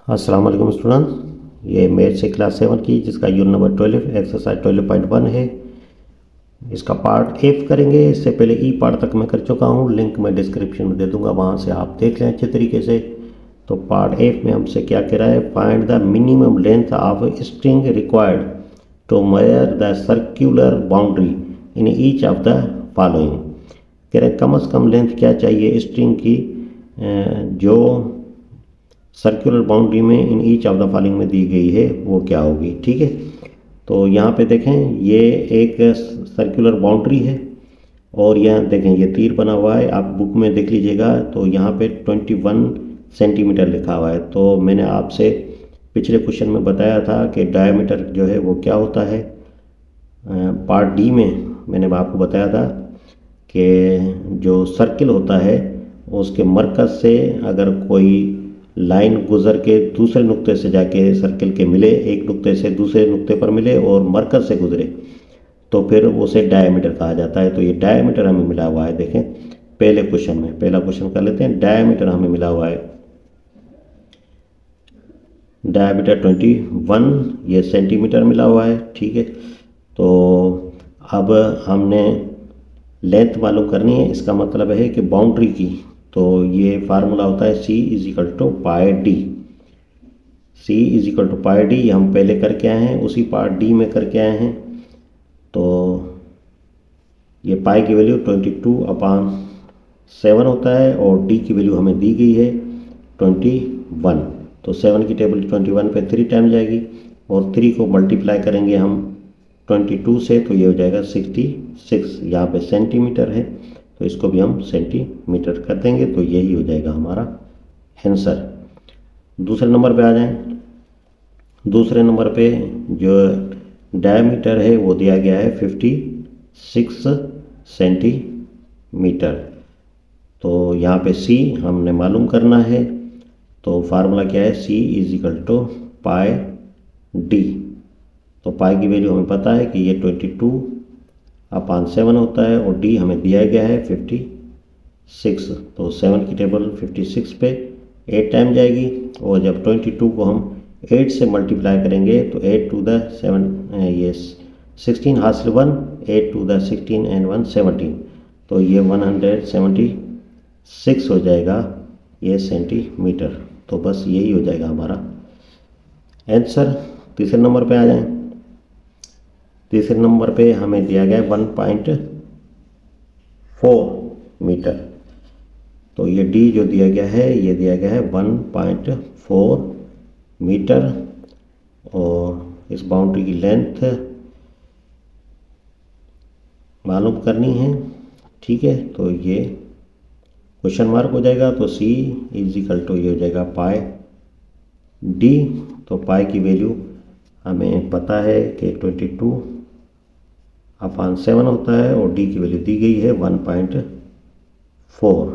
अस्सलाम वालेकुम स्टूडेंट्स, ये मैथ से क्लास 7 की जिसका यूनिट नंबर 12 एक्सरसाइज 12.1 है। इसका पार्ट एफ करेंगे। इससे पहले ई पार्ट तक मैं कर चुका हूँ, लिंक मैं डिस्क्रिप्शन में दे दूंगा, वहाँ से आप देख लें अच्छे तरीके से। तो पार्ट एफ में हमसे क्या कह रहा है, find the minimum length of string required to measure the circular boundary in each of the following. कह रहे हैं कम से कम लेंथ क्या चाहिए स्ट्रिंग की जो सर्कुलर बाउंड्री में इन ईच ऑफ द फॉलोइंग में दी गई है वो क्या होगी। ठीक है, तो यहाँ पे देखें ये एक सर्कुलर बाउंड्री है और यहाँ देखें ये तीर बना हुआ है, आप बुक में देख लीजिएगा। तो यहाँ पे 21 सेंटीमीटर लिखा हुआ है। तो मैंने आपसे पिछले क्वेश्चन में बताया था कि डायमीटर जो है वो क्या होता है। पार्ट डी में मैंने आपको बताया था कि जो सर्किल होता है उसके मरकज़ से अगर कोई लाइन गुजर के दूसरे नुक्ते से जाके सर्किल के मिले, एक नुक्ते से दूसरे नुक्ते पर मिले और मरकज़ से गुजरे तो फिर उसे डायमीटर कहा जाता है। तो ये डायमीटर हमें मिला हुआ है। देखें पहले क्वेश्चन में, पहला क्वेश्चन कर लेते हैं। डायमीटर हमें मिला हुआ है, डायमीटर 21 ये सेंटीमीटर मिला हुआ है। ठीक है, तो अब हमने लेंथ मालूम करनी है। इसका मतलब है कि बाउंड्री की, तो ये फार्मूला होता है C is equal to pi D. C is equal to pi D हम पहले करके आए हैं, उसी पार्ट डी में करके आए हैं। तो ये पाई की वैल्यू 22/7 होता है और डी की वैल्यू हमें दी गई है 21। तो 7 की टेबल 21 पे 3 टाइम जाएगी और 3 को मल्टीप्लाई करेंगे हम 22 से, तो ये हो जाएगा 66। यहाँ पे सेंटीमीटर है तो इसको भी हम सेंटीमीटर कर देंगे, तो यही हो जाएगा हमारा आंसर। दूसरे नंबर पे आ जाएं। दूसरे नंबर पे जो डायमीटर है वो दिया गया है 56 सेंटीमीटर। तो यहाँ पे C हमने मालूम करना है। तो फार्मूला क्या है, C is equal to pi D. तो पाई की वैल्यू हमें पता है कि ये 22/7 होता है और डी हमें दिया गया है 56। तो 7 की टेबल 56 पे 8 टाइम जाएगी और जब 22 को हम 8 से मल्टीप्लाई करेंगे तो 8 टू द 7 ये 16 हासिल 1, 8 टू द 16 एंड 1 17। तो ये 176 हो जाएगा ये सेंटीमीटर। तो बस यही हो जाएगा हमारा आंसर। तीसरे नंबर पे आ जाएं। तीसरे नंबर पे हमें दिया गया है 1.4 मीटर। तो ये डी जो दिया गया है ये दिया गया है 1.4 मीटर और इस बाउंड्री की लेंथ मालूम करनी है। ठीक है, तो ये क्वेश्चन मार्क हो जाएगा। तो C इजिकल टू ये हो जाएगा पाई डी। तो पाई की वैल्यू हमें पता है कि 22/7 होता है और डी की वैल्यू दी गई है 1.4।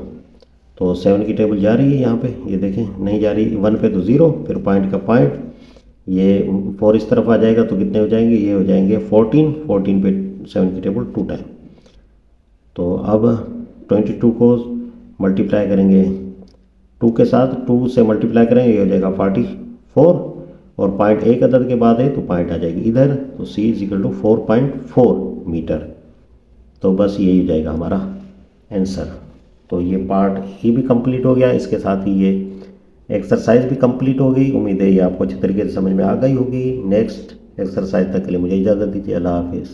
तो 7 की टेबल जा रही है यहाँ पे, ये देखें नहीं जा रही। 1 पे तो 0, फिर पॉइंट का पॉइंट, ये 4 इस तरफ आ जाएगा तो कितने हो जाएंगे, ये हो जाएंगे 14। 14 पे 7 की टेबल 2 टाइम। तो अब 22 को मल्टीप्लाई करेंगे 2 के साथ, 2 से मल्टीप्लाई करेंगे ये हो जाएगा 44 और पॉइंट एक अदद के बाद है तो पॉइंट आ जाएगी इधर। तो C इजिकल टू 4.4 मीटर। तो बस यही हो जाएगा हमारा आंसर। तो ये पार्ट ये भी कंप्लीट हो गया, इसके साथ ही ये एक्सरसाइज भी कंप्लीट हो गई। उम्मीद है ये आपको अच्छे तरीके से समझ में आ गई होगी। नेक्स्ट एक्सरसाइज तक के लिए मुझे इजाज़त दीजिए। अल्लाह हाफिज़।